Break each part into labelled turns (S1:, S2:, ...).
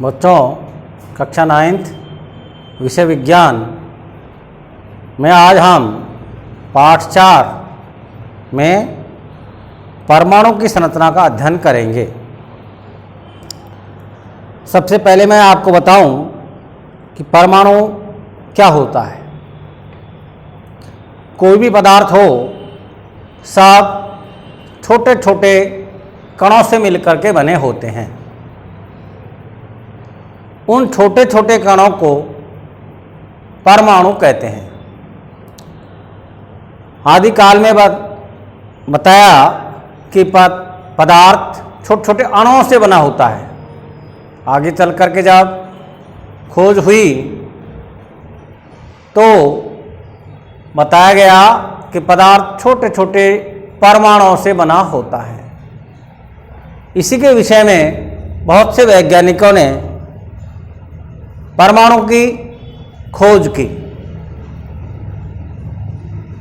S1: बच्चों, कक्षा 9th विषय विज्ञान में आज हम पाठ 4 में परमाणु की संरचना का अध्ययन करेंगे। सबसे पहले मैं आपको बताऊं कि परमाणु क्या होता है। कोई भी पदार्थ हो, सब छोटे छोटे कणों से मिलकर के बने होते हैं। उन छोटे छोटे कणों को परमाणु कहते हैं। आदिकाल में बताया कि पदार्थ छोटे छोटे अणुओं से बना होता है। आगे चल कर के जब खोज हुई तो बताया गया कि पदार्थ छोटे छोटे परमाणुओं से बना होता है। इसी के विषय में बहुत से वैज्ञानिकों ने परमाणु की खोज की।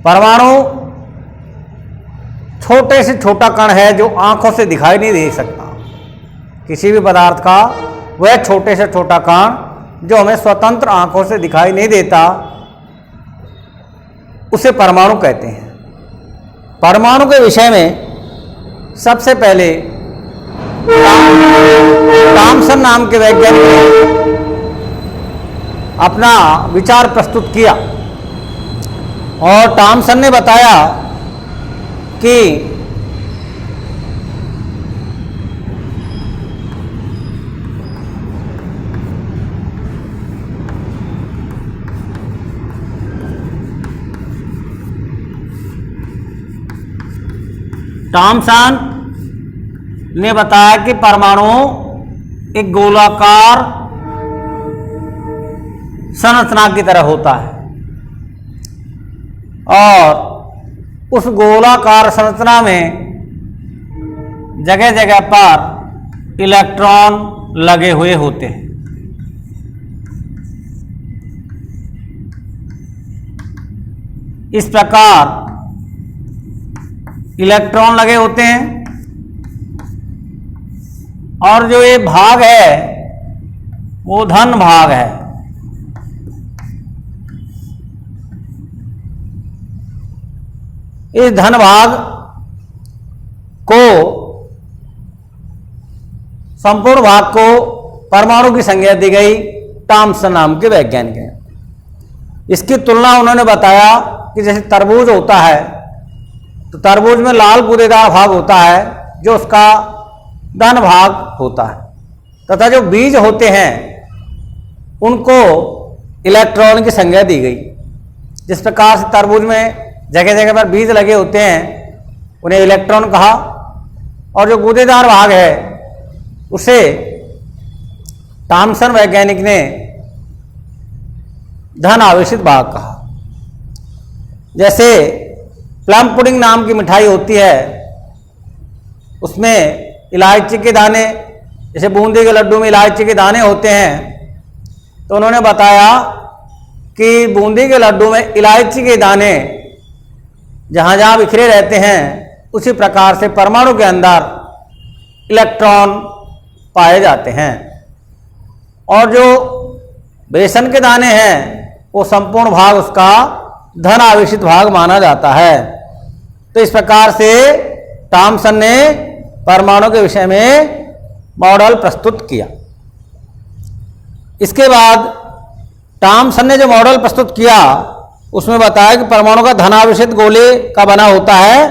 S1: परमाणु छोटे से छोटा कण है जो आंखों से दिखाई नहीं दे सकता। किसी भी पदार्थ का वह छोटे से छोटा कण जो हमें स्वतंत्र आंखों से दिखाई नहीं देता, उसे परमाणु कहते हैं। परमाणु के विषय में सबसे पहले थॉमसन नाम के वैज्ञानिक ने अपना विचार प्रस्तुत किया और थॉमसन ने बताया कि थॉमसन ने बताया कि परमाणु एक गोलाकार संरचना की तरह होता है और उस गोलाकार संरचना में जगह जगह पर इलेक्ट्रॉन लगे हुए होते हैं। इस प्रकार इलेक्ट्रॉन लगे होते हैं और जो ये भाग है वो धन भाग है। इस धन भाग को, संपूर्ण भाग को परमाणु की संज्ञा दी गई थॉमसन नाम के वैज्ञानिक ने। इसकी तुलना उन्होंने बताया कि जैसे तरबूज होता है तो तरबूज में लाल गूदेदार भाग होता है जो उसका धन भाग होता है, तथा जो बीज होते हैं उनको इलेक्ट्रॉन की संज्ञा दी गई। जिस प्रकार से तरबूज में जगह जगह पर बीज लगे होते हैं उन्हें इलेक्ट्रॉन कहा, और जो गूदेदार भाग है उसे थॉमसन वैज्ञानिक ने धन आवेशित भाग कहा। जैसे प्लम पुडिंग नाम की मिठाई होती है, उसमें इलायची के दाने, जैसे बूंदी के लड्डू में इलायची के दाने होते हैं, तो उन्होंने बताया कि बूंदी के लड्डू में इलायची के दाने जहाँ जहाँ बिखरे रहते हैं उसी प्रकार से परमाणु के अंदर इलेक्ट्रॉन पाए जाते हैं। और जो बेसन के दाने हैं वो संपूर्ण भाग उसका धन आवेशित भाग माना जाता है। तो इस प्रकार से थॉमसन ने परमाणु के विषय में मॉडल प्रस्तुत किया। इसके बाद थॉमसन ने जो मॉडल प्रस्तुत किया उसमें बताया कि परमाणु का धनावेशित गोले का बना होता है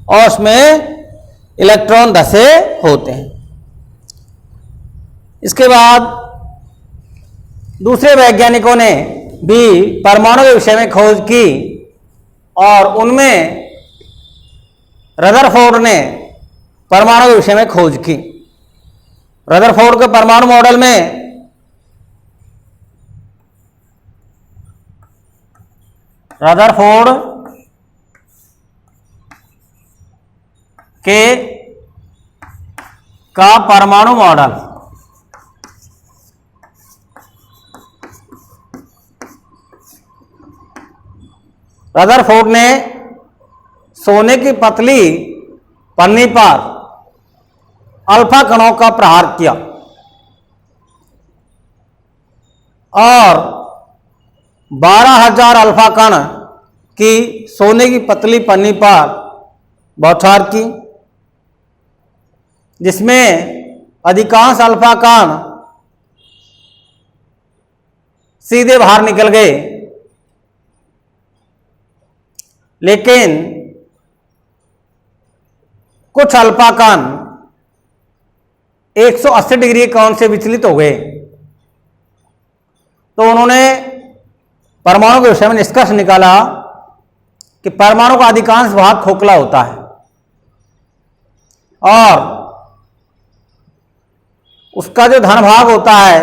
S1: और उसमें इलेक्ट्रॉन धसे होते हैं। इसके बाद दूसरे वैज्ञानिकों ने भी परमाणु के विषय में खोज की और उनमें रदरफोर्ड ने परमाणु के विषय में खोज की। रदरफोर्ड के परमाणु मॉडल में रदरफोर्ड के का परमाणु मॉडल रदरफोर्ड ने सोने की पतली पन्नी पर अल्फा कणों का प्रहार किया और 12,000 अल्फा कण की सोने की पतली पन्नी पर बौछार की, जिसमें अधिकांश अल्फा कण सीधे बाहर निकल गए, लेकिन कुछ अल्फा कण 180 डिग्री कोण से विचलित हो गए। तो उन्होंने परमाणु के विषय में निष्कर्ष निकाला कि परमाणु का अधिकांश भाग खोखला होता है और उसका जो धन भाग होता है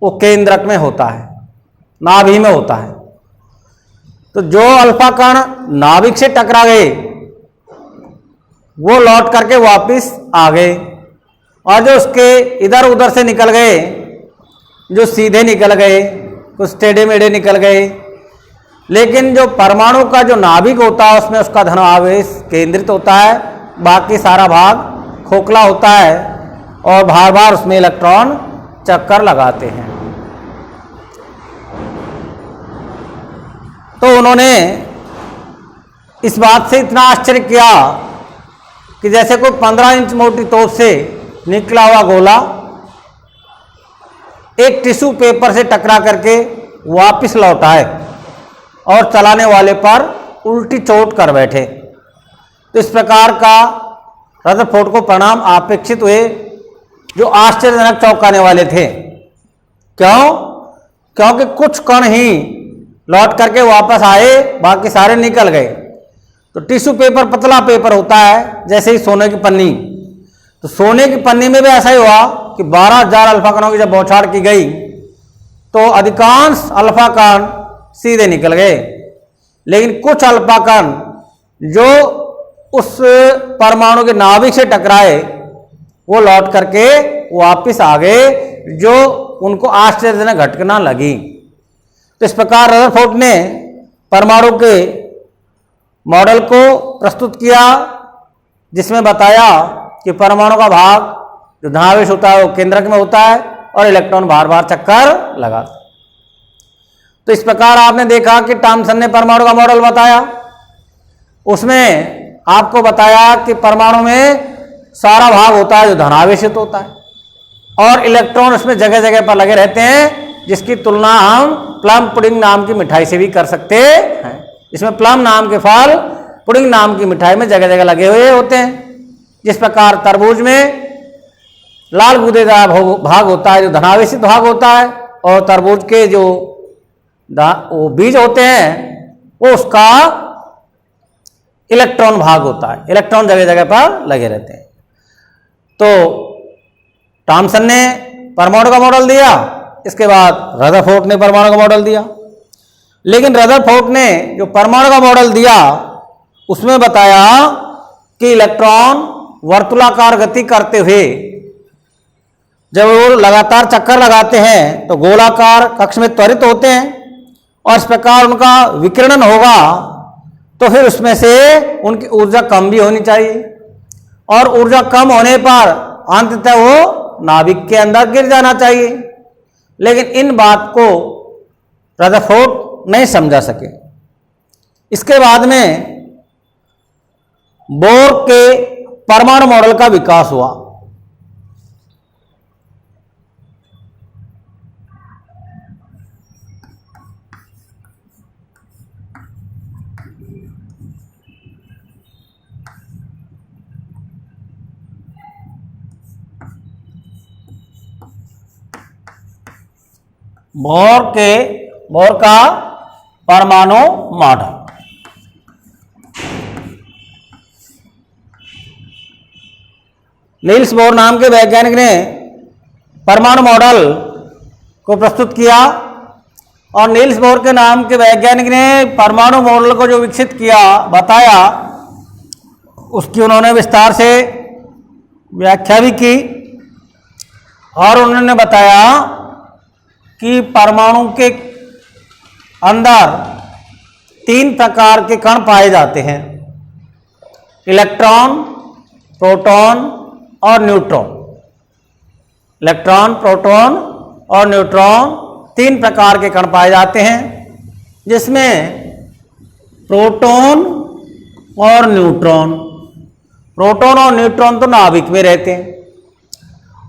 S1: वो केंद्रक में होता है, नाभि में होता है। तो जो अल्फा कण नाभिक से टकरा गए वो लौट करके वापस आ गए, और जो उसके इधर उधर से निकल गए, जो सीधे निकल गए, कुछ टेढ़े मेढ़े निकल गए, लेकिन जो परमाणु का जो नाभिक होता है उसमें उसका धनावेश केंद्रित होता है, बाकी सारा भाग खोखला होता है और बार बार उसमें इलेक्ट्रॉन चक्कर लगाते हैं। तो उन्होंने इस बात से इतना आश्चर्य किया कि जैसे कोई 15 इंच मोटी तोप से निकला हुआ गोला एक टिश्यू पेपर से टकरा करके वापस लौटा है और चलाने वाले पर उल्टी चोट कर बैठे। तो इस प्रकार का रदरफोर्ड को परिणाम अपेक्षित हुए जो आश्चर्यजनक चौंकाने वाले थे। क्यों? क्योंकि कुछ कण ही लौट करके वापस आए, बाकी सारे निकल गए। तो टिश्यू पेपर पतला पेपर होता है, जैसे ही सोने की पन्नी, तो सोने की पन्नी में भी ऐसा ही हुआ कि 12,000 अल्फा कणों की जब बौछार की गई तो अधिकांश अल्फा कण सीधे निकल गए, लेकिन कुछ अल्फा कण जो उस परमाणु के नाभिक से टकराए वो लौट करके वापस आ गए, जो उनको आश्चर्यजनक घटना लगी। तो इस प्रकार रदरफोर्ड ने परमाणु के मॉडल को प्रस्तुत किया, जिसमें बताया कि परमाणु का भाग जो धनावेश होता है वो केंद्रक में होता है और इलेक्ट्रॉन बार बार चक्कर लगाता है। तो इस प्रकार आपने देखा कि टॉमसन ने परमाणु का मॉडल बताया, उसमें आपको बताया कि परमाणु में सारा भाग होता है जो धनावेशित होता है और इलेक्ट्रॉन उसमें जगह जगह पर लगे रहते हैं, जिसकी तुलना हम प्लम पुडिंग नाम की मिठाई से भी कर सकते हैं। इसमें प्लम नाम के फल पुडिंग नाम की मिठाई में जगह जगह लगे हुए होते हैं। जिस प्रकार तरबूज में लाल गूदेदार भाग होता है जो धनावेशित भाग होता है, और तरबूज के जो वो बीज होते हैं वो उसका इलेक्ट्रॉन भाग होता है, इलेक्ट्रॉन जगह जगह पर लगे रहते हैं। तो टॉमसन ने परमाणु का मॉडल दिया, इसके बाद रदरफोर्ड ने परमाणु का मॉडल दिया। लेकिन रदरफोर्ड ने जो परमाणु का मॉडल दिया उसमें बताया कि इलेक्ट्रॉन वर्तुलाकार गति करते हुए जब वो लगातार चक्कर लगाते हैं तो गोलाकार कक्ष में त्वरित होते हैं, और इस प्रकार उनका विकिरणन होगा तो फिर उसमें से उनकी ऊर्जा कम भी होनी चाहिए, और ऊर्जा कम होने पर अंततः वो नाभिक के अंदर गिर जाना चाहिए। लेकिन इन बात को रदरफोर्ड नहीं समझा सके। इसके बाद में बोर के परमाणु मॉडल का विकास हुआ। बोर का परमाणु मॉडल। नील्स बोर नाम के वैज्ञानिक ने परमाणु मॉडल को प्रस्तुत किया, और नील्स बोर के नाम के वैज्ञानिक ने परमाणु मॉडल को जो विकसित किया, बताया, उसकी उन्होंने विस्तार से व्याख्या भी की, और उन्होंने बताया कि परमाणु के अंदर 3 प्रकार के कण पाए जाते हैं: इलेक्ट्रॉन, प्रोटॉन और न्यूट्रॉन। इलेक्ट्रॉन, प्रोटॉन और न्यूट्रॉन 3 प्रकार के कण पाए जाते हैं, जिसमें प्रोटॉन और न्यूट्रॉन तो नाभिक में रहते हैं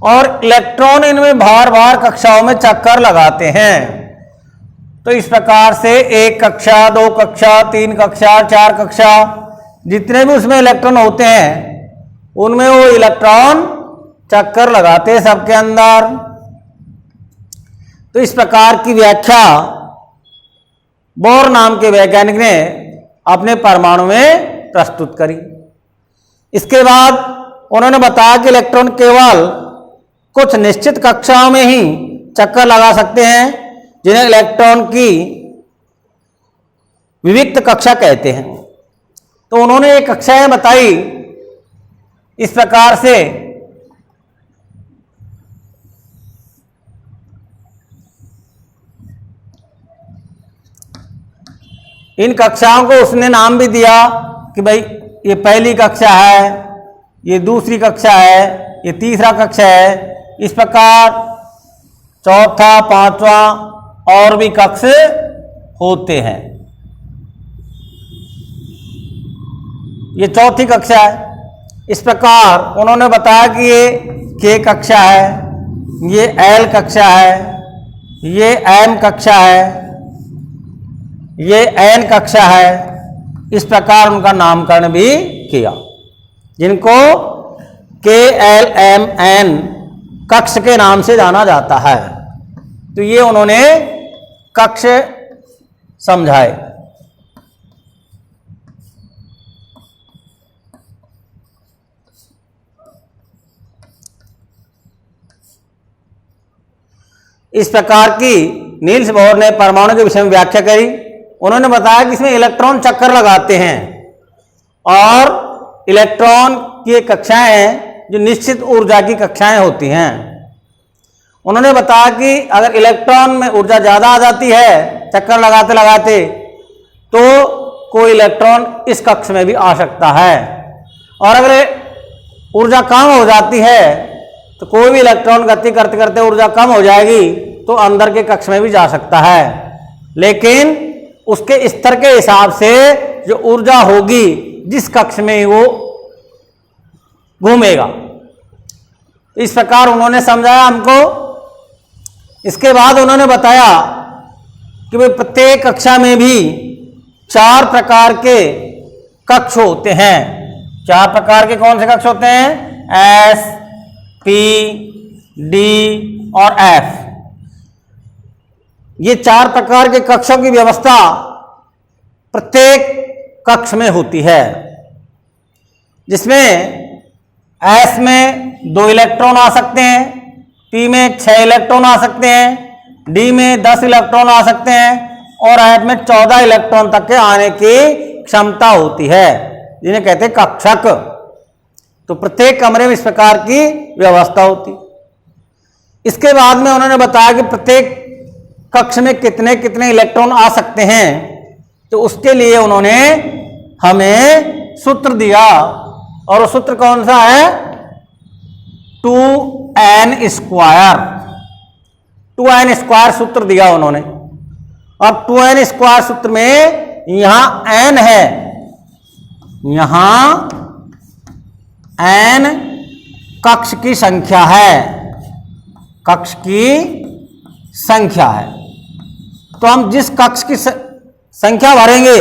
S1: और इलेक्ट्रॉन इनमें बार बार कक्षाओं में चक्कर लगाते हैं। तो इस प्रकार से 1 कक्षा, 2 कक्षा, 3 कक्षा, 4 कक्षा, जितने भी उसमें इलेक्ट्रॉन होते हैं उनमें वो इलेक्ट्रॉन चक्कर लगाते हैं सबके अंदर। तो इस प्रकार की व्याख्या बोर नाम के वैज्ञानिक ने अपने परमाणु में प्रस्तुत करी। इसके बाद उन्होंने बताया कि इलेक्ट्रॉन केवल कुछ निश्चित कक्षाओं में ही चक्कर लगा सकते हैं, जिन्हें इलेक्ट्रॉन की विविक्त कक्षा कहते हैं। तो उन्होंने ये कक्षाएं बताई इस प्रकार से। इन कक्षाओं को उसने नाम भी दिया कि भाई ये पहली कक्षा है, ये दूसरी कक्षा है, ये तीसरा कक्षा है। इस प्रकार चौथा, पांचवा और भी कक्ष होते हैं। ये चौथी कक्षा है। इस प्रकार उन्होंने बताया कि ये के कक्षा है, ये एल कक्षा है, ये एम कक्षा है, ये एन कक्षा है। इस प्रकार उनका नामकरण भी किया, जिनको के एल एम एन कक्ष के नाम से जाना जाता है। तो ये उन्होंने कक्ष समझाए। इस प्रकार की नील्स बोर ने परमाणु के विषय में व्याख्या करी। उन्होंने बताया कि इसमें इलेक्ट्रॉन चक्कर लगाते हैं और इलेक्ट्रॉन की कक्षाएं हैं जो निश्चित ऊर्जा की कक्षाएं होती हैं। उन्होंने बताया कि अगर इलेक्ट्रॉन में ऊर्जा ज़्यादा आ जाती है चक्कर लगाते लगाते, तो कोई इलेक्ट्रॉन इस कक्ष में भी आ सकता है, और अगर ऊर्जा कम हो जाती है तो कोई भी इलेक्ट्रॉन गति करते करते ऊर्जा कम हो जाएगी तो अंदर के कक्ष में भी जा सकता है, लेकिन उसके स्तर के हिसाब से जो ऊर्जा होगी जिस कक्ष में वो घूमेगा। इस प्रकार उन्होंने समझाया हमको। इसके बाद उन्होंने बताया कि भाई प्रत्येक कक्षा में भी 4 प्रकार के कक्ष होते हैं। 4 प्रकार के कौन से कक्ष होते हैं? एस, पी, डी और एफ। ये 4 प्रकार के कक्षों की व्यवस्था प्रत्येक कक्ष में होती है, जिसमें एस में 2 इलेक्ट्रॉन आ सकते हैं, पी में 6 इलेक्ट्रॉन आ सकते हैं, डी में 10 इलेक्ट्रॉन आ सकते हैं और एफ में 14 इलेक्ट्रॉन तक के आने की क्षमता होती है, जिन्हें कहते हैं कक्षक। तो प्रत्येक कमरे में इस प्रकार की व्यवस्था होती। इसके बाद में उन्होंने बताया कि प्रत्येक कक्ष में कितने कितने इलेक्ट्रॉन आ सकते हैं। तो उसके लिए उन्होंने हमें सूत्र दिया, और वो सूत्र कौन सा है? 2n square. 2n स्क्वायर सूत्र दिया उन्होंने। अब 2n स्क्वायर सूत्र में यहां n है, यहां n कक्ष की संख्या है, कक्ष की संख्या है। तो हम जिस कक्ष की संख्या भरेंगे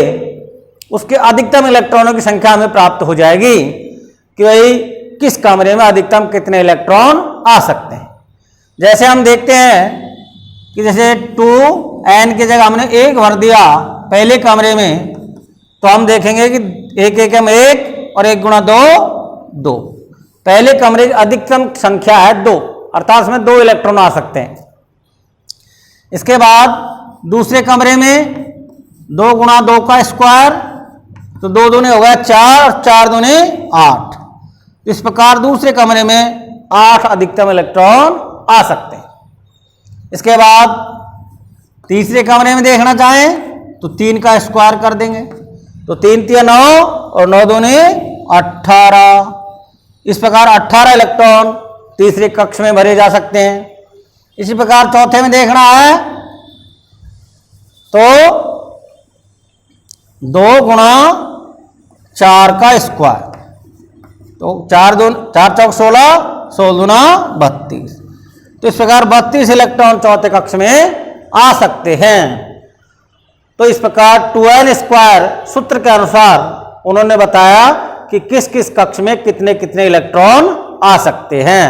S1: उसके अधिकतम इलेक्ट्रॉनों की संख्या हमें प्राप्त हो जाएगी कि भाई किस कमरे में अधिकतम कितने इलेक्ट्रॉन आ सकते हैं। जैसे हम देखते हैं कि जैसे 2n की जगह हमने 1 भर दिया पहले कमरे में, तो हम देखेंगे कि 1 1 में 1 और 1 गुणा 2 2। पहले कमरे की अधिकतम संख्या है 2, अर्थात उसमें 2 इलेक्ट्रॉन आ सकते हैं। इसके बाद दूसरे कमरे में 2 गुणा 2 का स्क्वायर, तो 2 दूने हो गया 4 और 4 दूने 8। इस प्रकार दूसरे कमरे में 8 अधिकतम इलेक्ट्रॉन आ सकते हैं। इसके बाद तीसरे कमरे में देखना चाहें तो 3 का स्क्वायर कर देंगे, तो 3 3 9 और 9 दूने 18। इस प्रकार 18 इलेक्ट्रॉन तीसरे कक्ष में भरे जा सकते हैं। इसी प्रकार चौथे में देखना है तो 2 गुणा 4 का स्क्वायर, तो 4 चौक 16, 16 दूना 32। तो इस प्रकार 32 इलेक्ट्रॉन चौथे कक्ष में आ सकते हैं। तो इस प्रकार 2n स्क्वायर सूत्र के अनुसार उन्होंने बताया कि किस किस कक्ष में कितने कितने इलेक्ट्रॉन आ सकते हैं।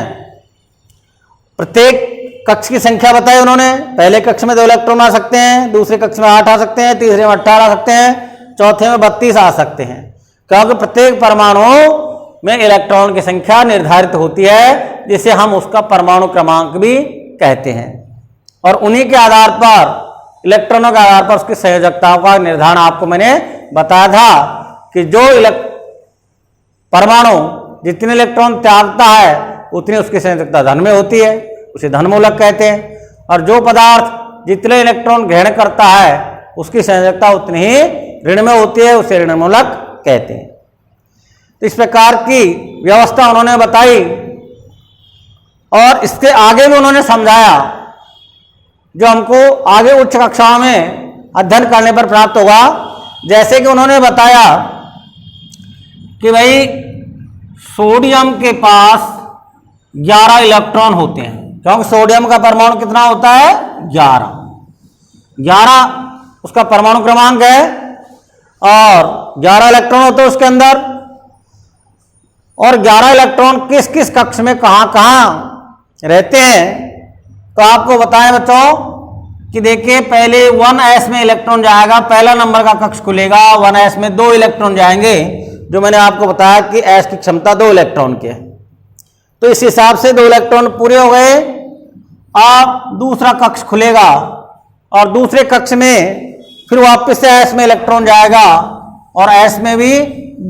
S1: प्रत्येक कक्ष की संख्या बताई उन्होंने। पहले कक्ष में 2 इलेक्ट्रॉन आ सकते हैं, दूसरे कक्ष में 8 आ सकते हैं, तीसरे में 18 आ सकते हैं, चौथे में 32 आ सकते हैं, क्योंकि प्रत्येक परमाणु में इलेक्ट्रॉन की संख्या निर्धारित होती है, जिसे हम उसका परमाणु क्रमांक भी कहते हैं। और उन्हीं के आधार पर, इलेक्ट्रॉनों के आधार पर उसकी संयोजकताओं का निर्धारण आपको मैंने बताया था कि जो परमाणु जितने इलेक्ट्रॉन त्यागता है उतनी उसकी संयोजकता धन में होती है, उसे धनमूलक कहते हैं। और जो पदार्थ जितने इलेक्ट्रॉन ग्रहण करता है उसकी संयोजकता उतनी ही ऋण में होती है, उसे ऋणमूलक कहते हैं। तो इस प्रकार की व्यवस्था उन्होंने बताई और इसके आगे भी उन्होंने समझाया, जो हमको आगे उच्च कक्षाओं में अध्ययन करने पर प्राप्त होगा। जैसे कि उन्होंने बताया कि भाई सोडियम के पास 11 इलेक्ट्रॉन होते हैं, क्योंकि सोडियम का परमाणु कितना होता है 11 उसका परमाणु क्रमांक है, और 11 इलेक्ट्रॉन होते हैं उसके अंदर। और 11 इलेक्ट्रॉन किस किस कक्ष में कहां कहां रहते हैं, तो आपको बताएं बच्चों कि देखिए, पहले 1s में इलेक्ट्रॉन जाएगा, पहला नंबर का कक्ष खुलेगा, 1s में 2 इलेक्ट्रॉन जाएंगे, जो मैंने आपको बताया कि s की क्षमता 2 इलेक्ट्रॉन की है। तो इस हिसाब से 2 इलेक्ट्रॉन पूरे हो गए। अब दूसरा कक्ष खुलेगा और दूसरे कक्ष में फिर वापस से s में इलेक्ट्रॉन जाएगा और s में भी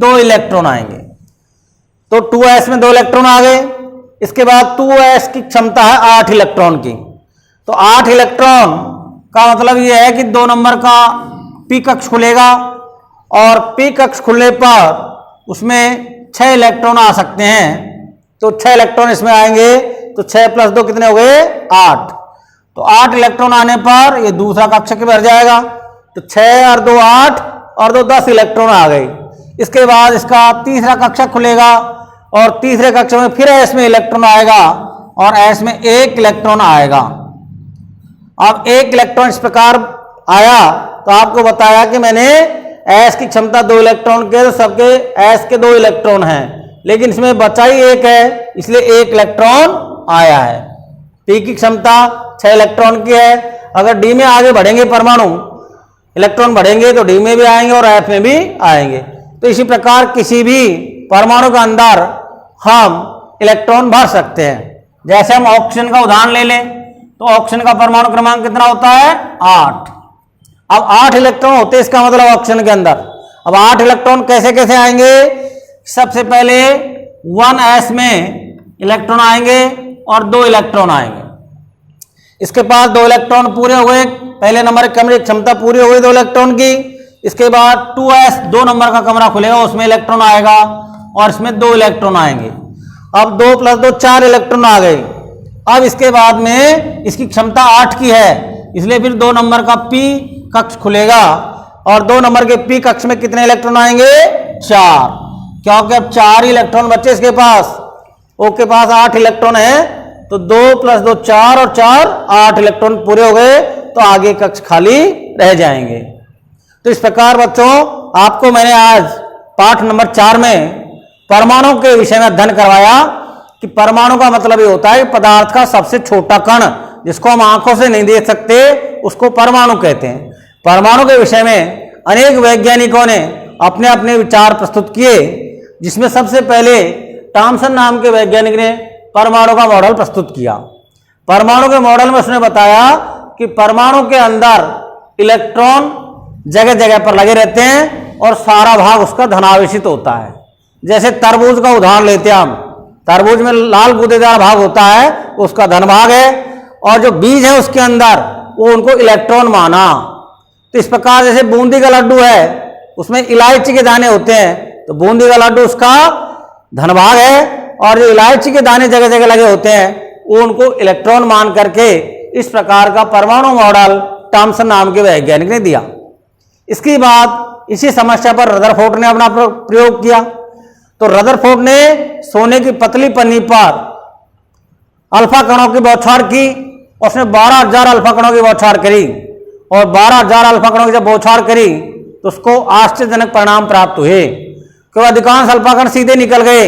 S1: 2 इलेक्ट्रॉन आएंगे, तो 2s में 2 इलेक्ट्रॉन आ गए। इसके बाद 2s की क्षमता है 8 इलेक्ट्रॉन की, तो 8 इलेक्ट्रॉन का मतलब यह है कि 2 नंबर का p कक्ष खुलेगा और p कक्ष खुलने पर उसमें 6 इलेक्ट्रॉन आ सकते हैं। तो 6 इलेक्ट्रॉन इसमें आएंगे, तो 6 + 2 कितने हो गए 8। तो 8 इलेक्ट्रॉन आने पर ये दूसरा कक्ष के भर जाएगा, तो 6 और 2 8 और 2 10 इलेक्ट्रॉन आ गए। इसके बाद इसका तीसरा कक्ष खुलेगा और तीसरे कक्ष में फिर s में इलेक्ट्रॉन आएगा और s में 1 इलेक्ट्रॉन आएगा। अब 1 इलेक्ट्रॉन इस प्रकार आया, तो आपको बताया कि मैंने s की क्षमता 2 इलेक्ट्रॉन के, तो सबके s के 2 इलेक्ट्रॉन हैं, लेकिन इसमें बचा ही 1 है, इसलिए 1 इलेक्ट्रॉन आया है। p की क्षमता 6 इलेक्ट्रॉन की है। अगर d में आगे बढ़ेंगे परमाणु, इलेक्ट्रॉन बढ़ेंगे तो d में भी आएंगे और f में भी आएंगे। तो इसी प्रकार किसी भी परमाणु के अंदर हम इलेक्ट्रॉन भर सकते हैं। जैसे हम ऑक्सीजन का उदाहरण ले लें, तो ऑक्सीजन का परमाणु क्रमांक कितना होता है 8। अब 8 इलेक्ट्रॉन होते हैं, इसका मतलब ऑक्सीजन के अंदर। अब 8 इलेक्ट्रॉन कैसे कैसे आएंगे, सबसे पहले 1s में इलेक्ट्रॉन आएंगे और 2 इलेक्ट्रॉन आएंगे। इसके पास 2 इलेक्ट्रॉन पूरे हो गए, पहले नंबर के कमरे की क्षमता पूरी हो गई 2 इलेक्ट्रॉन की। इसके बाद 2s 2 नंबर का कमरा खुलेगा, उसमें इलेक्ट्रॉन आएगा और इसमें 2 इलेक्ट्रॉन आएंगे। अब 2 + 2 4 इलेक्ट्रॉन आ गए। अब इसके बाद में इसकी क्षमता 8 की है, इसलिए फिर 2 नंबर का p कक्ष खुलेगा और 2 नंबर के p कक्ष में कितने इलेक्ट्रॉन आएंगे 4, क्योंकि अब 4 इलेक्ट्रॉन बचे इसके पास। O के पास 8 इलेक्ट्रॉन है, तो 2 + 2 4 और 4 8 इलेक्ट्रॉन पूरे हो गए, तो आगे कक्ष खाली रह जाएंगे। तो इस प्रकार बच्चों आपको मैंने आज पाठ नंबर 4 में परमाणु के विषय में अध्ययन करवाया कि परमाणु का मतलब ये होता है पदार्थ का सबसे छोटा कण, जिसको हम आंखों से नहीं देख सकते, उसको परमाणु कहते हैं। परमाणु के विषय में अनेक वैज्ञानिकों ने अपने अपने विचार प्रस्तुत किए, जिसमें सबसे पहले थॉमसन नाम के वैज्ञानिक ने परमाणु का मॉडल प्रस्तुत किया। परमाणु के मॉडल में उसने बताया कि परमाणु के अंदर इलेक्ट्रॉन जगह जगह पर लगे रहते हैं और सारा भाग उसका धनावेशित होता है। जैसे तरबूज का उदाहरण लेते हैं हम, तरबूज में लाल गूदेदार भाग होता है, उसका धन भाग है, और जो बीज है उसके अंदर वो उनको इलेक्ट्रॉन माना। तो इस प्रकार जैसे बूंदी का लड्डू है, उसमें इलायची के दाने होते हैं, तो बूंदी का लड्डू उसका धन भाग है और जो इलायची के दाने जगह जगह लगे होते हैं वो उनको इलेक्ट्रॉन मान करके इस प्रकार का परमाणु मॉडल थॉमसन नाम के वैज्ञानिक ने दिया। इसके बाद इसी समस्या पर रदरफोर्ड ने अपना प्रयोग किया। तो रदरफोर्ड ने सोने की पतली पन्नी पर अल्फा कणों की बौछार की। उसने 12,000 अल्फा कणों की बौछार करी और 12,000 अल्फा कणों की जब बौछार करी तो उसको आश्चर्यजनक परिणाम प्राप्त हुए कि अधिकांश अल्फा कण सीधे निकल गए,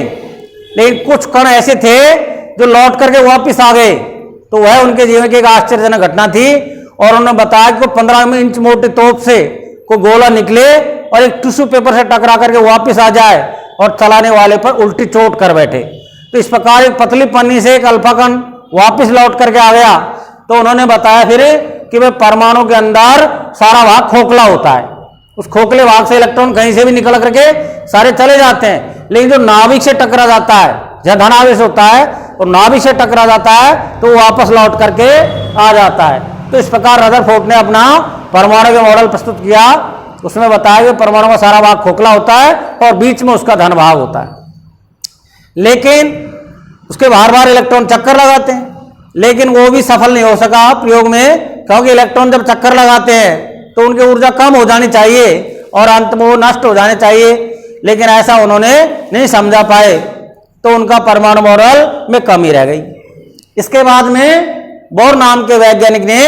S1: लेकिन कुछ कण ऐसे थे जो लौट करके वापिस आ गए। तो वह उनके जीवन की एक आश्चर्यजनक घटना थी। और उन्होंने बताया कि 15 इंच मोटी तोप से कोई गोला निकले और एक टिश्यू पेपर से टकरा करके वापिस आ जाए और चलाने वाले पर उल्टी चोट कर बैठे। तो इस प्रकार एक पतली पन्नी से एक अल्फा कण वापिस लौट करके आ गया। तो उन्होंने बताया फिर कि वह परमाणु के अंदर सारा भाग खोखला होता है, उस खोखले भाग से इलेक्ट्रॉन कहीं से भी निकल करके सारे चले जाते हैं, लेकिन जो नाभिक से टकरा जाता है, जहां धनावेश होता है और नाभिक से टकरा जाता है तो वो वापस लौट करके आ जाता है। तो इस प्रकार रदरफोर्ड ने अपना परमाणु का मॉडल प्रस्तुत किया। उसमें बताया कि परमाणु का सारा भाग खोखला होता है और बीच में उसका धन भाग होता है, लेकिन उसके बार बार इलेक्ट्रॉन चक्कर लगाते हैं, लेकिन वो भी सफल नहीं हो सका प्रयोग में, क्योंकि इलेक्ट्रॉन जब चक्कर लगाते हैं तो उनकी ऊर्जा कम हो जानी चाहिए और अंत में वो नष्ट हो जाने चाहिए, लेकिन ऐसा उन्होंने नहीं समझा पाए। तो उनका परमाणु मॉडल में कमी रह गई। इसके बाद में बोर नाम के वैज्ञानिक ने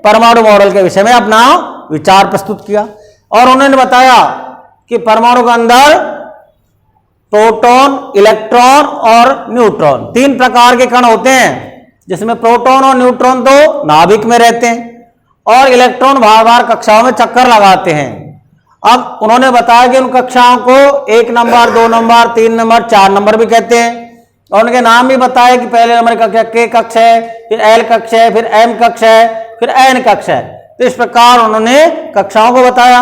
S1: परमाणु मॉडल के विषय में अपना विचार प्रस्तुत किया और उन्होंने बताया कि परमाणु के अंदर प्रोटॉन, इलेक्ट्रॉन और न्यूट्रॉन 3 प्रकार के कण होते हैं, जिसमें प्रोटॉन और न्यूट्रॉन तो नाभिक में रहते हैं और इलेक्ट्रॉन बार बार कक्षाओं में चक्कर लगाते हैं। अब उन्होंने बताया कि उन कक्षाओं को 1 नंबर, 2 नंबर, 3 नंबर, 4 नंबर भी कहते हैं और उनके नाम भी बताया कि पहले नंबर कक्षा के कक्ष है, फिर एल कक्ष है, फिर एम कक्ष है, फिर एन कक्ष है। तो इस प्रकार उन्होंने कक्षाओं को बताया।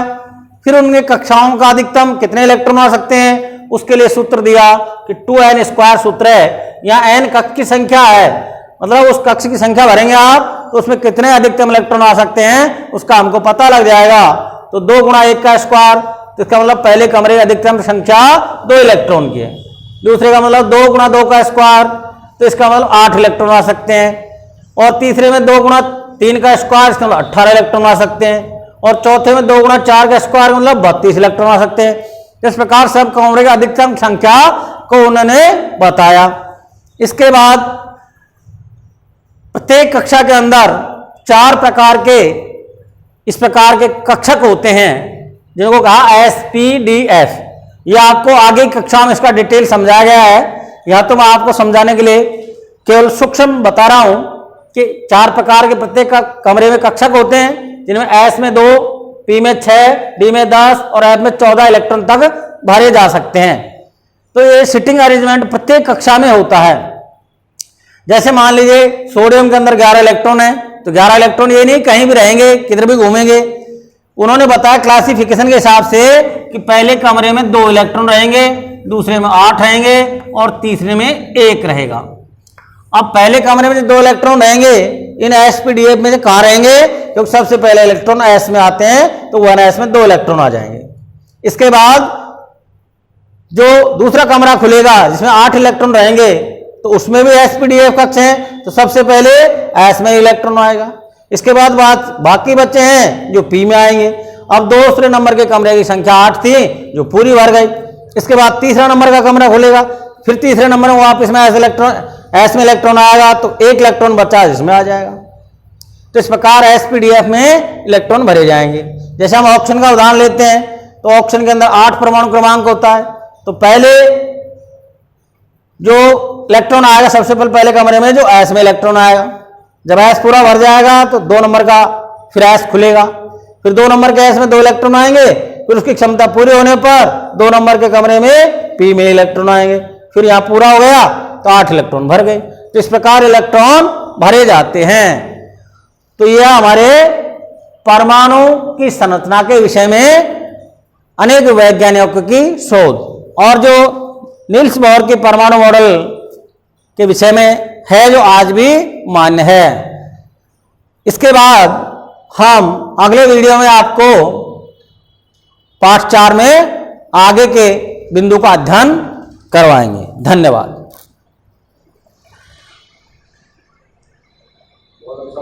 S1: फिर उनके कक्षाओं का अधिकतम कितने इलेक्ट्रॉन आ सकते हैं उसके लिए सूत्र दिया कि 2n² सूत्र है। यहाँ n कक्ष की संख्या है, मतलब उस कक्ष की संख्या भरेंगे आप तो उसमें कितने अधिकतम इलेक्ट्रॉन आ सकते हैं उसका हमको पता लग जाएगा। तो 2 × 1 का स्क्वायर, तो इसका मतलब पहले कमरे की अधिकतम संख्या 2 इलेक्ट्रॉन की है। दूसरे का मतलब 2 × 2 का स्क्वायर, तो इसका मतलब 8 इलेक्ट्रॉन आ सकते हैं। और तीसरे में 2 × 3 का स्क्वायर, इसका मतलब 18 इलेक्ट्रॉन आ सकते हैं। और चौथे में 2 × 4 का स्क्वायर मतलब 32 इलेक्ट्रॉन आ सकते हैं। इस प्रकार सब कमरे की अधिकतम संख्या को उन्होंने बताया। इसके बाद प्रत्येक कक्षा के अंदर 4 प्रकार के इस प्रकार के कक्षक होते हैं जिनको कहा SPDF। यह आपको आगे की कक्षा में इसका डिटेल समझाया गया है, या तो मैं आपको समझाने के लिए केवल सूक्ष्म बता रहा हूं कि 4 प्रकार के प्रत्येक कमरे में कक्षक होते हैं, जिनमें S में 2, P में 6, D में 10 और F में 14 इलेक्ट्रॉन तक भरे जा सकते हैं। तो ये सिटिंग अरेंजमेंट प्रत्येक कक्षा में होता है। जैसे मान लीजिए सोडियम के अंदर 11 इलेक्ट्रॉन है, तो 11 इलेक्ट्रॉन ये नहीं कहीं भी रहेंगे, किधर भी घूमेंगे। उन्होंने बताया क्लासिफिकेशन के हिसाब से कि पहले कमरे में 2 इलेक्ट्रॉन रहेंगे, दूसरे में 8 रहेंगे और तीसरे में 1 रहेगा। अब पहले कमरे में जो 2 इलेक्ट्रॉन रहेंगे इन SPDF में कहाँ रहेंगे, क्योंकि सबसे पहले इलेक्ट्रॉन S में आते हैं तो 1s में 2 इलेक्ट्रॉन आ जाएंगे। इसके बाद जो दूसरा कमरा खुलेगा जिसमें 8 इलेक्ट्रॉन रहेंगे तो उसमें भी SPDF कक्ष है, तो सबसे पहले S में इलेक्ट्रॉन आएगा। इसके बाद बाकी बच्चे हैं जो P में आएंगे। अब दूसरे नंबर के कमरे की संख्या 8 थी जो पूरी भर गई। इसके बाद तीसरा नंबर का कमरा खुलेगा, फिर तीसरे नंबर में वापस में S में इलेक्ट्रॉन आएगा तो 1 इलेक्ट्रॉन बचा जिसमें आ जाएगा। तो इस प्रकार SPDF में इलेक्ट्रॉन भरे जाएंगे। जैसे हम ऑक्सीजन का उदाहरण लेते हैं तो ऑक्सीजन के अंदर 8 परमाणु क्रमांक होता है। तो पहले जो इलेक्ट्रॉन आएगा सबसे पहले कमरे में जो S में इलेक्ट्रॉन आएगा, जब S पूरा भर जाएगा तो 2 नंबर का फिर S खुलेगा, फिर 2 नंबर के S में 2 इलेक्ट्रॉन आएंगे, फिर उसकी क्षमता पूरी होने पर 2 नंबर के कमरे में P में इलेक्ट्रॉन आएंगे, फिर यहाँ पूरा हो गया तो 8 इलेक्ट्रॉन भर गए। तो इस प्रकार इलेक्ट्रॉन भरे जाते हैं। तो यह हमारे परमाणु की संरचना के विषय में अनेक वैज्ञानिकों की शोध और जो नील्स बोर के परमाणु मॉडल के विषय में है जो आज भी मान्य है। इसके बाद हम अगले वीडियो में आपको पार्ट 4 में आगे के बिंदु का अध्ययन करवाएंगे। धन्यवाद।
S2: बहुत अच्छा